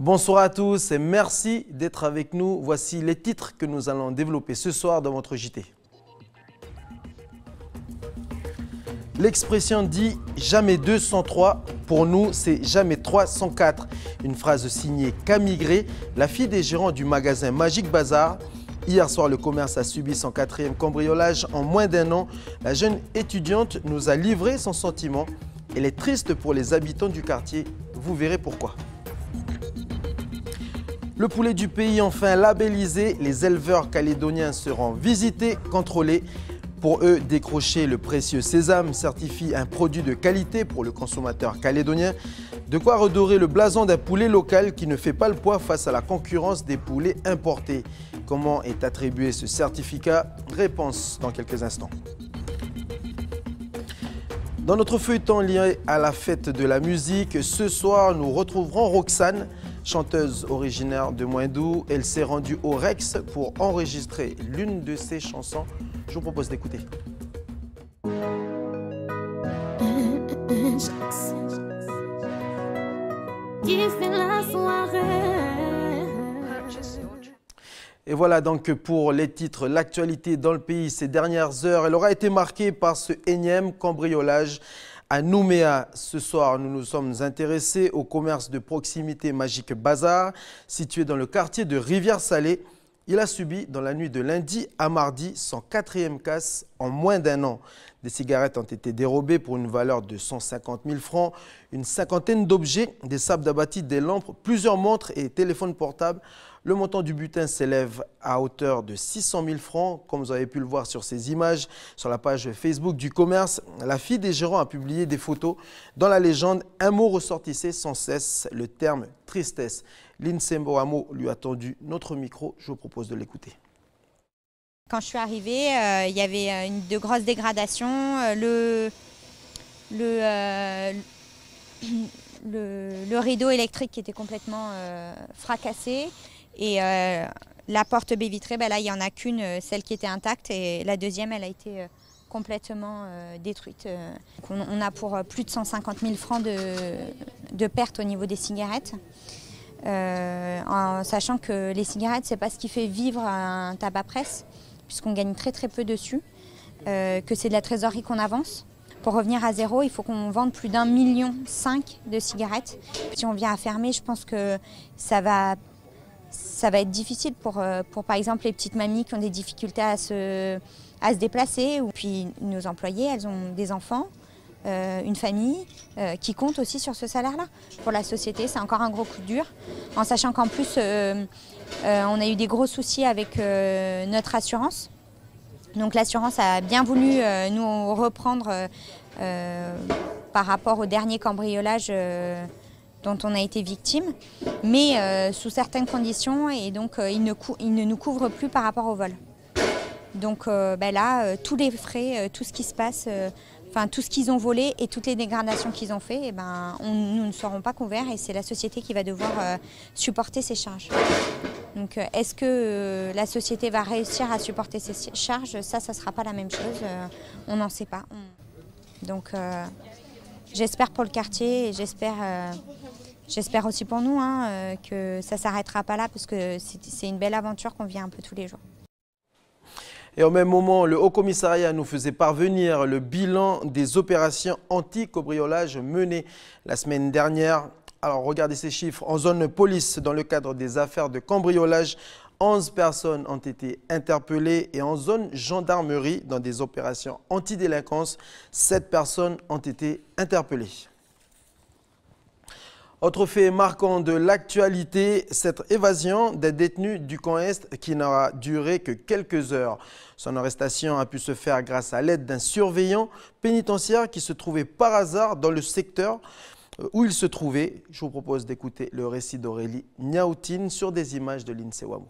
Bonsoir à tous et merci d'être avec nous. Voici les titres que nous allons développer ce soir dans votre JT. L'expression dit « jamais 203 », pour nous c'est « jamais 304 ». Une phrase signée Camille, la fille des gérants du magasin Magic Bazar. Hier soir, le commerce a subi son 4e cambriolage en moins d'1 an. La jeune étudiante nous a livré son sentiment. Elle est triste pour les habitants du quartier. Vous verrez pourquoi. Le poulet du pays enfin labellisé. Les éleveurs calédoniens seront visités, contrôlés. Pour eux, décrocher le précieux sésame certifie un produit de qualité pour le consommateur calédonien. De quoi redorer le blason d'un poulet local qui ne fait pas le poids face à la concurrence des poulets importés. Comment est attribué ce certificat? Réponse dans quelques instants. Dans notre feuilleton lié à la fête de la musique, ce soir, nous retrouverons Roxane, chanteuse originaire de Moindou. Elle s'est rendue au Rex pour enregistrer l'une de ses chansons. Je vous propose d'écouter. Et voilà donc pour les titres, l'actualité dans le pays ces dernières heures. Elle aura été marquée par ce énième cambriolage à Nouméa. Ce soir, nous nous sommes intéressés au commerce de proximité Magic Bazar, situé dans le quartier de Rivière-Salée. Il a subi dans la nuit de lundi à mardi son 4e casse en moins d'1 an. Des cigarettes ont été dérobées pour une valeur de 150 000 francs, une cinquantaine d'objets, des sables d'abatis, des lampes, plusieurs montres et téléphones portables. Le montant du butin s'élève à hauteur de 600 000 francs. Comme vous avez pu le voir sur ces images, sur la page Facebook du commerce, la fille des gérants a publié des photos. Dans la légende, un mot ressortissait sans cesse, le terme tristesse. Linsembo Amo lui a tendu notre micro. Je vous propose de l'écouter. Quand je suis arrivée, il y avait de grosses dégradations. Le rideau électrique qui était complètement fracassé. Et la porte baie vitrée, là, il n'y en a qu'une, celle qui était intacte. Et la deuxième, elle a été complètement détruite. On a pour plus de 150 000 francs de pertes au niveau des cigarettes. En sachant que les cigarettes, c'est pas ce qui fait vivre un tabac-presse, puisqu'on gagne très peu dessus, que c'est de la trésorerie qu'on avance. Pour revenir à zéro, il faut qu'on vende plus d'1,5 million de cigarettes. Si on vient à fermer, je pense que ça va être difficile pour par exemple les petites mamies qui ont des difficultés à se déplacer. Ou puis nos employés, elles ont des enfants, une famille qui compte aussi sur ce salaire-là. Pour la société, c'est encore un gros coup dur, en sachant qu'en plus, on a eu des gros soucis avec notre assurance. Donc l'assurance a bien voulu nous reprendre par rapport au dernier cambriolage dont on a été victime, mais sous certaines conditions, et donc il ne nous couvre plus par rapport au vol. Donc là, tous les frais, tout ce qui se passe, tout ce qu'ils ont volé et toutes les dégradations qu'ils ont fait, nous ne serons pas couverts et c'est la société qui va devoir supporter ces charges. Donc est-ce que la société va réussir à supporter ces charges? Ça ne sera pas la même chose, on n'en sait pas. Donc j'espère pour le quartier et j'espère aussi pour nous que ça ne s'arrêtera pas là, parce que c'est une belle aventure qu'on vit un peu tous les jours. Et au même moment, le Haut-Commissariat nous faisait parvenir le bilan des opérations anti-cambriolage menées la semaine dernière. Alors regardez ces chiffres. En zone police, dans le cadre des affaires de cambriolage, 11 personnes ont été interpellées, et en zone gendarmerie, dans des opérations antidélinquance, 7 personnes ont été interpellées. Autre fait marquant de l'actualité, cette évasion des détenus du camp Est qui n'aura duré que quelques heures. Son arrestation a pu se faire grâce à l'aide d'un surveillant pénitentiaire qui se trouvait par hasard dans le secteur où il se trouvait. Je vous propose d'écouter le récit d'Aurélie Niaoutine sur des images de l'INSEWAMO.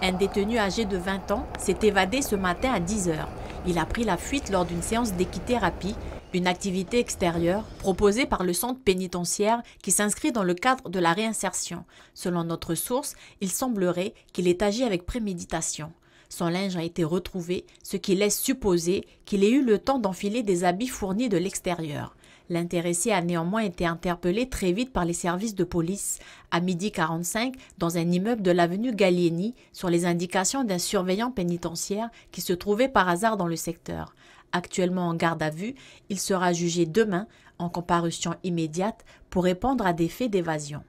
Un détenu âgé de 20 ans s'est évadé ce matin à 10 h. Il a pris la fuite lors d'une séance d'équithérapie, une activité extérieure proposée par le centre pénitentiaire qui s'inscrit dans le cadre de la réinsertion. Selon notre source, il semblerait qu'il ait agi avec préméditation. Son linge a été retrouvé, ce qui laisse supposer qu'il ait eu le temps d'enfiler des habits fournis de l'extérieur. L'intéressé a néanmoins été interpellé très vite par les services de police à 12h45 dans un immeuble de l'avenue Gallieni sur les indications d'un surveillant pénitentiaire qui se trouvait par hasard dans le secteur. Actuellement en garde à vue, il sera jugé demain en comparution immédiate pour répondre à des faits d'évasion.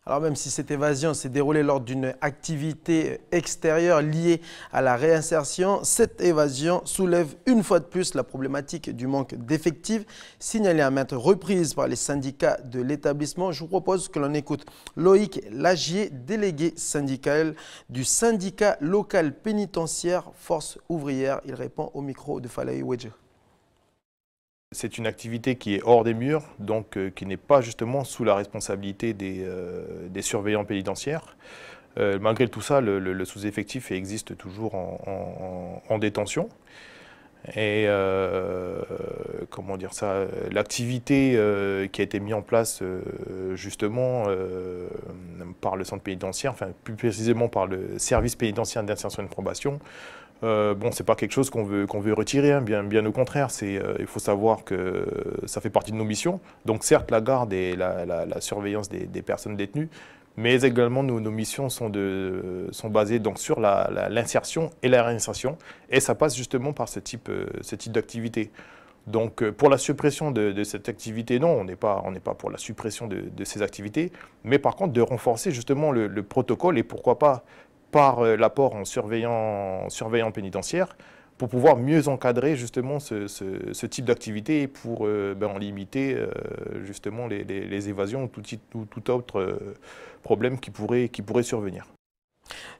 Alors même si cette évasion s'est déroulée lors d'une activité extérieure liée à la réinsertion, cette évasion soulève une fois de plus la problématique du manque d'effectifs, signalée à maintes reprises par les syndicats de l'établissement. Je vous propose que l'on écoute Loïc Lagier, délégué syndical du syndicat local pénitentiaire Force ouvrière. Il répond au micro de Falaï Wedje. C'est une activité qui est hors des murs, donc qui n'est pas justement sous la responsabilité des surveillants pénitentiaires. Malgré tout ça, le sous-effectif existe toujours en détention. Et comment dire ça, l'activité qui a été mise en place justement par le centre pénitentiaire, enfin plus précisément par le service pénitentiaire d'insertion et de probation, bon, c'est pas quelque chose qu'on veut retirer, hein, bien au contraire. Il faut savoir que ça fait partie de nos missions. Donc certes, la garde et la surveillance des personnes détenues, mais également nos missions sont basées donc sur l'insertion et la réinsertion. Et ça passe justement par ce type d'activité. Donc pour la suppression de cette activité, non, on n'est pas pour la suppression de ces activités, mais par contre de renforcer justement le protocole et pourquoi pas par l'apport en surveillant pénitentiaire pour pouvoir mieux encadrer justement ce type d'activité et pour en limiter justement les évasions ou tout autre problème qui pourrait survenir.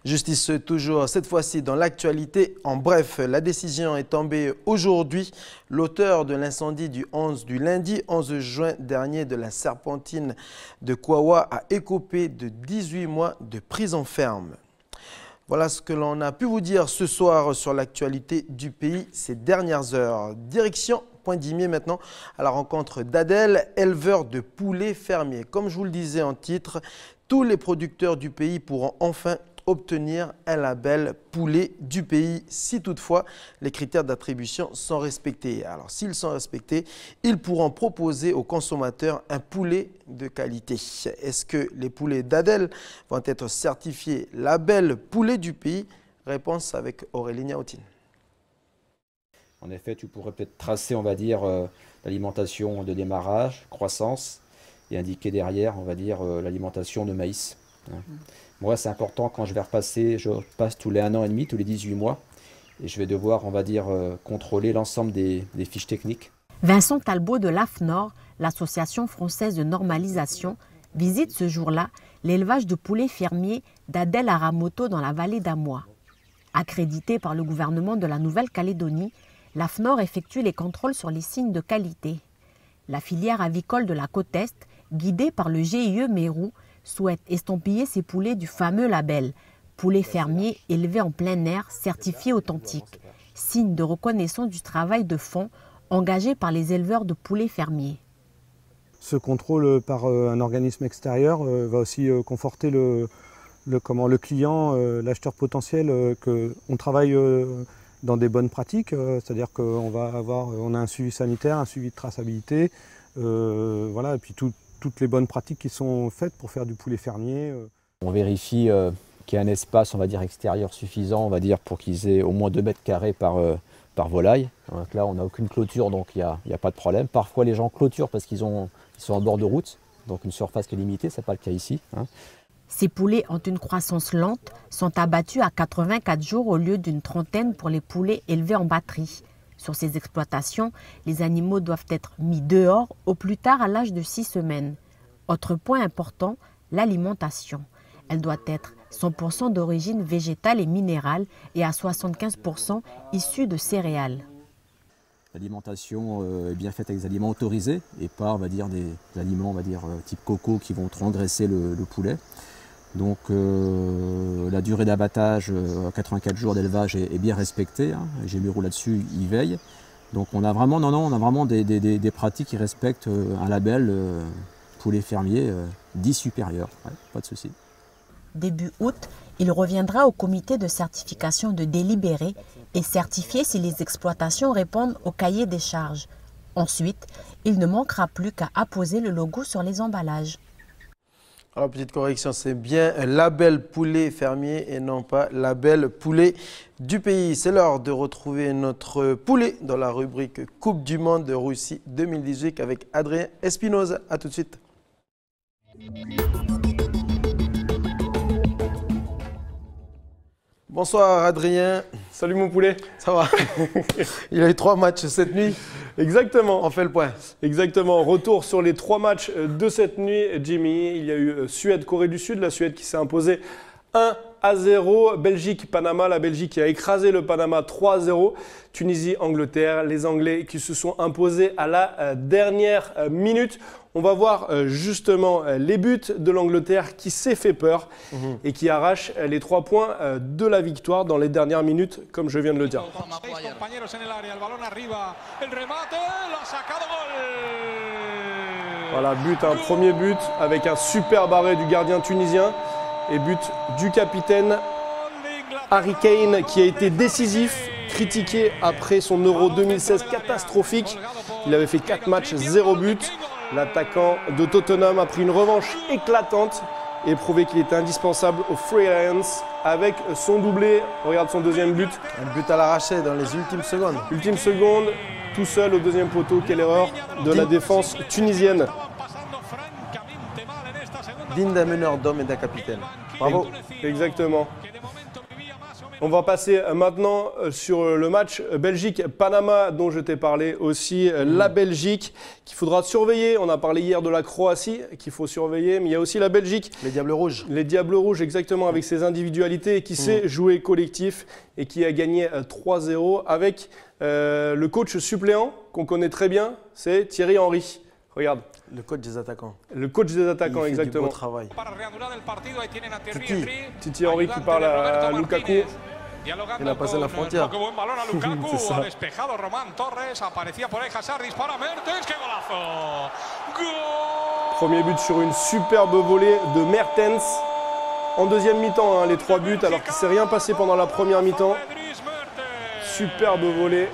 Justice toujours, cette fois-ci dans l'actualité. En bref, la décision est tombée aujourd'hui. L'auteur de l'incendie du lundi 11 juin dernier de la Serpentine de Kouawa a écopé de 18 mois de prison ferme. Voilà ce que l'on a pu vous dire ce soir sur l'actualité du pays ces dernières heures. Direction Poindimié maintenant à la rencontre d'Adel, éleveur de poulets fermiers. Comme je vous le disais en titre, tous les producteurs du pays pourront enfin obtenir un label poulet du pays si toutefois les critères d'attribution sont respectés. Alors s'ils sont respectés, ils pourront proposer aux consommateurs un poulet de qualité. Est-ce que les poulets d'Adel vont être certifiés label poulet du pays? Réponse avec Aurélie Niaotine. En effet, tu pourrais peut-être tracer, on va dire, l'alimentation de démarrage, croissance, et indiquer derrière, on va dire, l'alimentation de maïs. Moi, c'est important quand je vais repasser, je passe tous les 1 an et demi, tous les 18 mois, et je vais devoir, on va dire, contrôler l'ensemble des fiches techniques. Vincent Talbot de l'AFNOR, l'Association française de normalisation, visite ce jour-là l'élevage de poulets fermiers d'Adel Aramoto dans la vallée d'Amois. Accrédité par le gouvernement de la Nouvelle-Calédonie, l'AFNOR effectue les contrôles sur les signes de qualité. La filière avicole de la côte Est, guidée par le GIE Mérou, souhaite estampiller ses poulets du fameux label « Poulet fermier élevé en plein air, certifié authentique », signe de reconnaissance du travail de fond engagé par les éleveurs de poulets fermiers. Ce contrôle par un organisme extérieur va aussi conforter le client, l'acheteur potentiel, qu'on travaille dans des bonnes pratiques, c'est-à-dire qu'on a un suivi sanitaire, un suivi de traçabilité, voilà, et puis toutes les bonnes pratiques qui sont faites pour faire du poulet fermier. On vérifie qu'il y a un espace, on va dire, extérieur suffisant, on va dire, pour qu'ils aient au moins 2 mètres carrés par volaille. Donc là, on n'a aucune clôture, donc il n'y a pas de problème. Parfois, les gens clôturent parce qu'ils sont en bord de route, donc une surface qui est limitée, ce n'est pas le cas ici. Ces poulets ont une croissance lente, sont abattus à 84 jours au lieu d'une trentaine pour les poulets élevés en batterie. Sur ces exploitations, les animaux doivent être mis dehors au plus tard à l'âge de 6 semaines. Autre point important, l'alimentation. Elle doit être 100% d'origine végétale et minérale et à 75% issue de céréales. L'alimentation est bien faite avec des aliments autorisés et pas, on va dire, des aliments, on va dire, type coco qui vont trop engraisser le poulet. Donc la durée d'abattage, 84 jours d'élevage est bien respectée. Gémérou là-dessus, il veille. Donc on a vraiment, des pratiques qui respectent un label poulet fermier dit supérieur. Ouais, pas de souci. Début août, il reviendra au comité de certification de délibérer et certifier si les exploitations répondent au cahier des charges. Ensuite, il ne manquera plus qu'à apposer le logo sur les emballages. Alors, petite correction, c'est bien label poulet fermier et non pas label poulet du pays. C'est l'heure de retrouver notre poulet dans la rubrique Coupe du Monde de Russie 2018 avec Adrien Espinoza. A tout de suite. Bonsoir Adrien. Salut mon poulet. Ça va? Il y a eu 3 matchs cette nuit. Exactement. On fait le point. Exactement. Retour sur les 3 matchs de cette nuit, Jimmy. Il y a eu Suède-Corée du Sud. La Suède qui s'est imposée 1-0. Belgique-Panama. La Belgique qui a écrasé le Panama 3-0. Tunisie-Angleterre. Les Anglais qui se sont imposés à la dernière minute. On va voir justement les buts de l'Angleterre qui s'est fait peur et qui arrache les 3 points de la victoire dans les dernières minutes, comme je viens de le dire. Voilà, but, un premier but avec un super arrêt du gardien tunisien et but du capitaine Harry Kane qui a été décisif, critiqué après son Euro 2016 catastrophique. Il avait fait 4 matchs, 0 but. L'attaquant de Tottenham a pris une revanche éclatante et prouvé qu'il était indispensable aux Free Lions avec son doublé. Regarde son deuxième but. Un but à l'arraché dans les ultimes secondes. Ultime seconde, tout seul au deuxième poteau. Quelle erreur de la défense tunisienne. Digne d'un meneur d'hommes et d'un capitaine. Bravo. Exactement. On va passer maintenant sur le match Belgique-Panama dont je t'ai parlé aussi. La Belgique qu'il faudra surveiller. On a parlé hier de la Croatie qu'il faut surveiller, mais il y a aussi la Belgique. Les Diables Rouges. Les Diables Rouges, exactement, avec ses individualités qui sait jouer collectif et qui a gagné 3-0 avec le coach suppléant qu'on connaît très bien, c'est Thierry Henry. Regarde. Le coach des attaquants. Le coach des attaquants, il fait exactement. Du beau travail. Titi Henry qui parle à Lukaku. Il a passé la frontière. C'est ça. Premier but sur une superbe volée de Mertens. En deuxième mi-temps, les 3 buts, alors qu'il ne s'est rien passé pendant la première mi-temps. Superbe volée.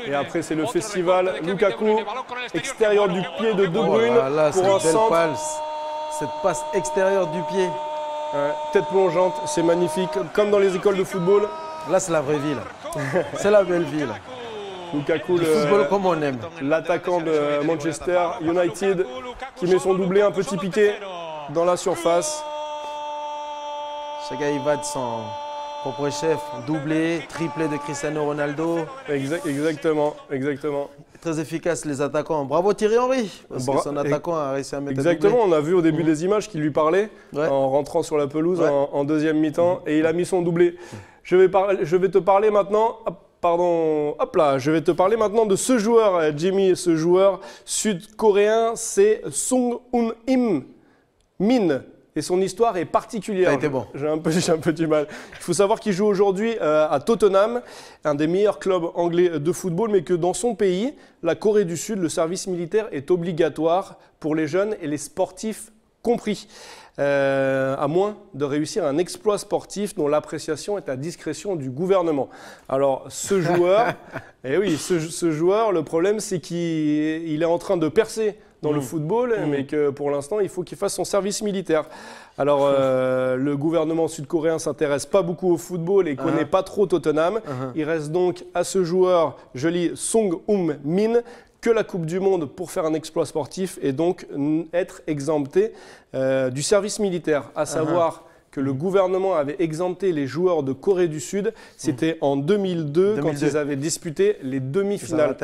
Et après c'est le festival. Lukaku, extérieur du pied de De Bruyne pour un centre. Cette passe extérieure du pied. Tête plongeante, c'est magnifique, comme dans les écoles de football. Là c'est la vraie ville. C'est la belle ville. Lukaku, le football comme on aime. L'attaquant de Manchester United qui met son doublé un petit piqué dans la surface. Ce gars il va de son propre chef, doublé, triplé de Cristiano Ronaldo. Exactement. Très efficace les attaquants. Bravo Thierry Henry, parce que son attaquant a réussi à mettre exactement, on a vu au début des images qu'il lui parlait en rentrant sur la pelouse en deuxième mi-temps et il a mis son doublé. Je vais te parler maintenant. Je vais te parler maintenant de ce joueur, Jimmy, ce joueur sud-coréen, c'est Sung Hoon Min. Et son histoire est particulière. Ça a été bon. J'ai un peu du mal. Il faut savoir qu'il joue aujourd'hui à Tottenham, un des meilleurs clubs anglais de football, mais que dans son pays, la Corée du Sud, le service militaire est obligatoire pour les jeunes et les sportifs compris. À moins de réussir un exploit sportif dont l'appréciation est à discrétion du gouvernement. Alors ce joueur, ce joueur, le problème c'est qu'il est en train de percer dans le football, mais que pour l'instant, il faut qu'il fasse son service militaire. Alors, le gouvernement sud-coréen ne s'intéresse pas beaucoup au football et ne connaît pas trop Tottenham. Il reste donc à ce joueur, je lis Sung Hoon Min, que la Coupe du Monde pour faire un exploit sportif et donc être exempté du service militaire, à savoir que le gouvernement avait exempté les joueurs de Corée du Sud. C'était en 2002 quand ils avaient disputé les demi-finales.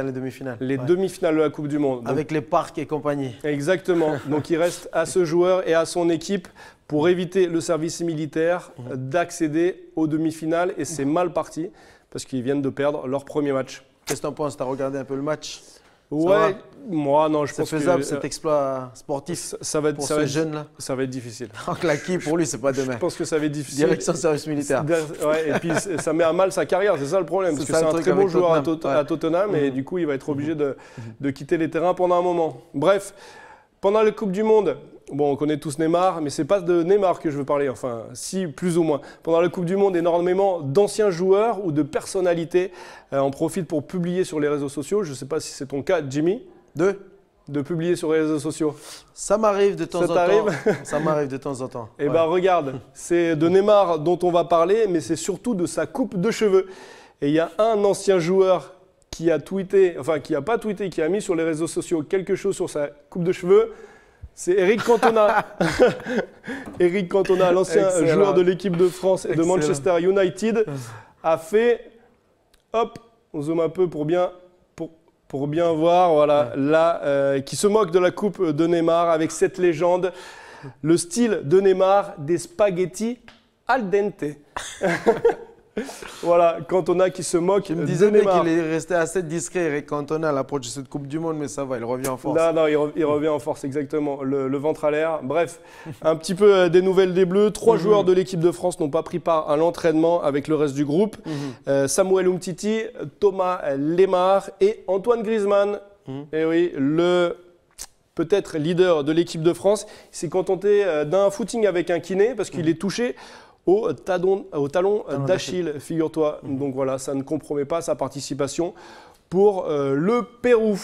Les demi-finales de la Coupe du Monde. Donc, avec les parcs et compagnie. Exactement. Donc il reste à ce joueur et à son équipe pour éviter le service militaire d'accéder aux demi-finales. Et c'est mal parti parce qu'ils viennent de perdre leur premier match. Qu'est-ce que tu en penses? Tu as regardé un peu le match? Ouais, moi non, je pense que... C'est faisable cet exploit sportif pour ce jeune-là? Ça va être difficile. Claquer pour lui, c'est pas demain. Je pense que ça va être difficile. Direction service militaire. Ouais, et puis ça met à mal sa carrière, c'est ça le problème. Parce que c'est un très bon joueur à Tottenham et du coup il va être obligé de quitter les terrains pendant un moment. Bref, pendant la Coupe du Monde, Bon, on connaît tous Neymar, mais c'est pas de Neymar que je veux parler, enfin, si, plus ou moins. Pendant la Coupe du Monde, énormément d'anciens joueurs ou de personnalités en profitent pour publier sur les réseaux sociaux. Je ne sais pas si c'est ton cas, Jimmy, de publier sur les réseaux sociaux. Ça m'arrive de temps en temps. Ça m'arrive de temps en temps. Eh bien, regarde, c'est de Neymar dont on va parler, mais c'est surtout de sa coupe de cheveux. Et il y a un ancien joueur qui a tweeté, enfin, qui n'a pas tweeté, qui a mis sur les réseaux sociaux quelque chose sur sa coupe de cheveux. C'est Eric Cantona. Eric Cantona, l'ancien joueur de l'équipe de France et de Manchester United, a fait, hop, on zoome un peu pour bien voir, voilà, là, qui se moque de la coupe de Neymar avec cette légende, le style de Neymar des spaghettis al dente. Voilà, Cantona qui se moque de Neymar. Il me disait qu'il est resté assez discret, Eric Cantona, à l'approche de cette Coupe du Monde, mais ça va, il revient en force. Non, il revient en force, exactement. Le ventre à l'air. Bref, un petit peu des nouvelles des Bleus. 3 joueurs de l'équipe de France n'ont pas pris part à l'entraînement avec le reste du groupe. Samuel Umtiti, Thomas Lemar et Antoine Griezmann. Et oui, le peut-être leader de l'équipe de France, s'est contenté d'un footing avec un kiné parce qu'il est touché au talon d'Achille, figure-toi. Donc voilà, ça ne compromet pas sa participation pour le Pérou.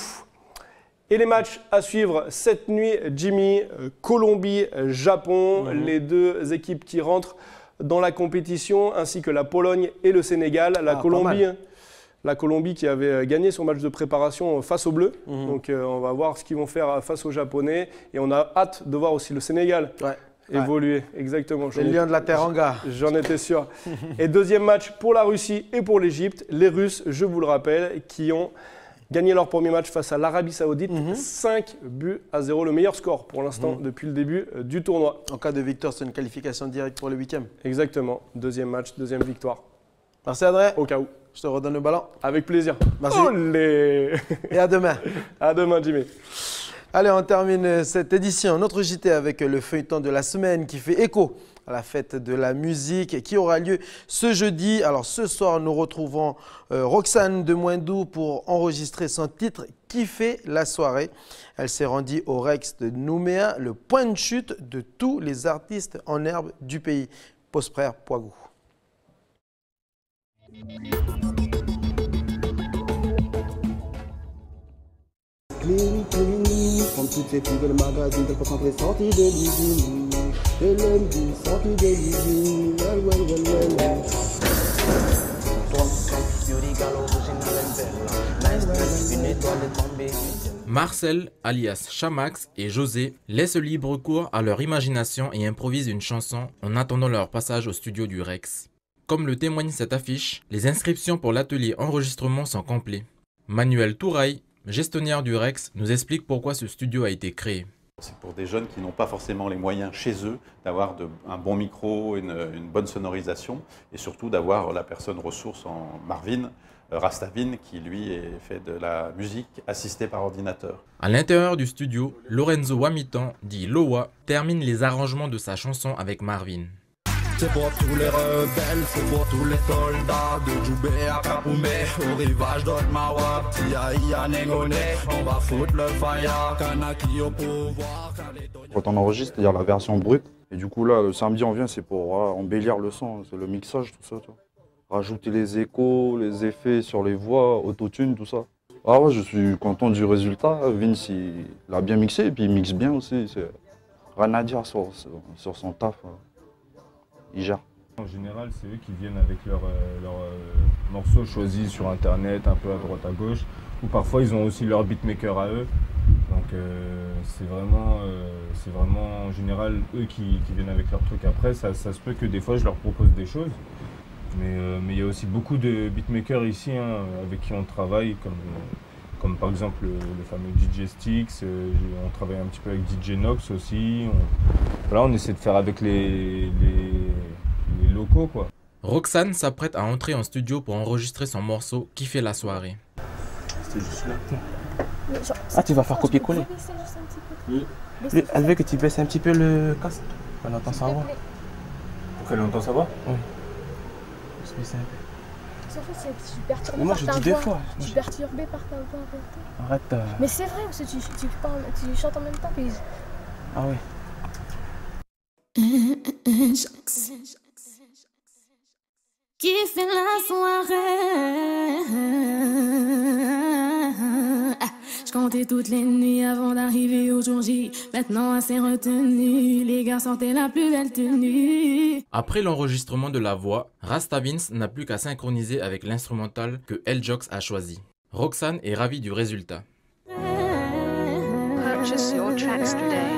Et les matchs à suivre cette nuit, Jimmy, Colombie, Japon, les 2 équipes qui rentrent dans la compétition, ainsi que la Pologne et le Sénégal. La Colombie qui avait gagné son match de préparation face aux Bleus. Donc on va voir ce qu'ils vont faire face aux Japonais. Et on a hâte de voir aussi le Sénégal. Évoluer, exactement. Les Lions de la Teranga. J'en étais sûr. Et deuxième match pour la Russie et pour l'Égypte. Les Russes, je vous le rappelle, qui ont gagné leur premier match face à l'Arabie Saoudite. 5-0, le meilleur score pour l'instant depuis le début du tournoi. En cas de victoire, c'est une qualification directe pour le 8e. Exactement. Deuxième match, deuxième victoire. Merci Adrien. Au cas où. Je te redonne le ballon. Avec plaisir. Merci. Olé. Et à demain. À demain, Jimmy. Allez, on termine cette édition, notre JT, avec le feuilleton de la semaine qui fait écho à la fête de la musique qui aura lieu ce jeudi. Alors ce soir, nous retrouvons Roxane de Moindou pour enregistrer son titre « Kiffer la soirée ». Elle s'est rendue au Rex de Nouméa, le point de chute de tous les artistes en herbe du pays. Prosper Poigou. Cling, cling, comme toutes ces filles de le magazine, qu'elle concentrée sortie de l'usine. Et lundi, sortie de l'usine. Marcel, alias Chamax, et José laissent libre cours à leur imagination et improvisent une chanson en attendant leur passage au studio du Rex. Comme le témoigne cette affiche, les inscriptions pour l'atelier enregistrement sont complets. Manuel Touraille, gestionnaire du Rex, nous explique pourquoi ce studio a été créé. C'est pour des jeunes qui n'ont pas forcément les moyens chez eux d'avoir un bon micro, une bonne sonorisation et surtout d'avoir la personne ressource en Marvin, Rastavin, qui lui fait de la musique assistée par ordinateur. À l'intérieur du studio, Lorenzo Wamitan, dit Loa, termine les arrangements de sa chanson avec Marvin. C'est pour tous les rebelles, c'est pour tous les soldats de Djoubé à Kapoumé, au rivage d'Otmawa, Tia Nengone, on va foutre le fire, Kanaki au pouvoir. Quand on enregistre, il y a la version brute, et du coup là, le samedi on vient, c'est pour embellir le son, c'est le mixage, tout ça. Tu vois. Rajouter les échos, les effets sur les voix, autotune, tout ça. Ah ouais, je suis content du résultat, Vince il a bien mixé, et puis il mixe bien aussi, c'est rien à dire sur son taf. Il gère. En général, c'est eux qui viennent avec leurs morceaux choisis sur internet, un peu à droite à gauche, ou parfois ils ont aussi leur beatmaker à eux. Donc c'est vraiment en général eux qui viennent avec leurs trucs. Après, ça se peut que des fois je leur propose des choses, mais il y a aussi beaucoup de beatmakers ici avec qui on travaille, comme par exemple le fameux DJ Stix, on travaille un petit peu avec DJ Nox aussi. Voilà, on essaie de faire avec les locaux, quoi. Roxane s'apprête à entrer en studio pour enregistrer son morceau « Kiffer la soirée ». C'était juste là. Ah, tu vas faire copier-coller. Elle veut que tu baisses un petit peu le casque. Elle entend sa voix. Pour qu'elle entende sa voix? Oui. Parce que c'est un peu... Je suis perturbée mais moi, par je ta dis voix. des fois. Je suis perturbée par ta voix. Arrête. Mais c'est vrai, parce que tu chantes en même temps. Puis... Ah oui. Qui fait la soirée? Je comptais toutes les nuits avant d'arriver au jour J. Maintenant assez retenu, les gars sortaient la plus belle tenue. Après l'enregistrement de la voix, Rasta Vince n'a plus qu'à synchroniser avec l'instrumental que L-Jox a choisi. Roxane est ravie du résultat. Purchase your tracks today.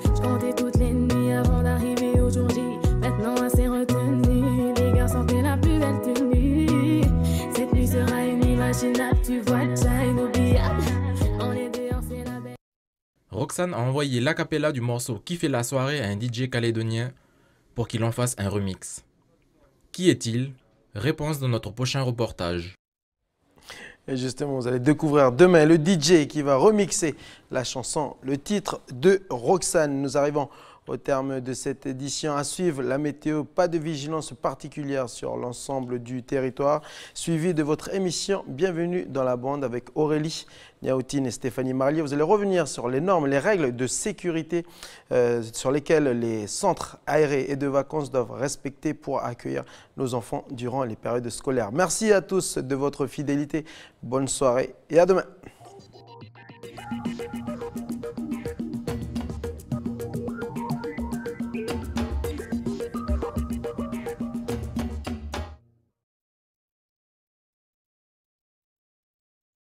Je comptais toutes les nuits avant d'arriver au jour J. Maintenant assez retenu, les gars sortaient la plus belle tenue. Cette nuit sera inimaginable, tu vois, déjà inoubliable. On est dehors, c'est la belle. Roxane a envoyé l'acapella du morceau Qui fait la soirée à un DJ calédonien pour qu'il en fasse un remix. Qui est-il? Réponse dans notre prochain reportage. Et justement, vous allez découvrir demain le DJ qui va remixer la chanson, le titre de Roxane. Nous arrivons au terme de cette édition. À suivre la météo, pas de vigilance particulière sur l'ensemble du territoire. Suivi de votre émission Bienvenue dans la bande avec Aurélie Niaoutine et Stéphanie Marlier. Vous allez revenir sur les normes, les règles de sécurité sur lesquelles les centres aérés et de vacances doivent respecter pour accueillir nos enfants durant les périodes scolaires. Merci à tous de votre fidélité. Bonne soirée et à demain.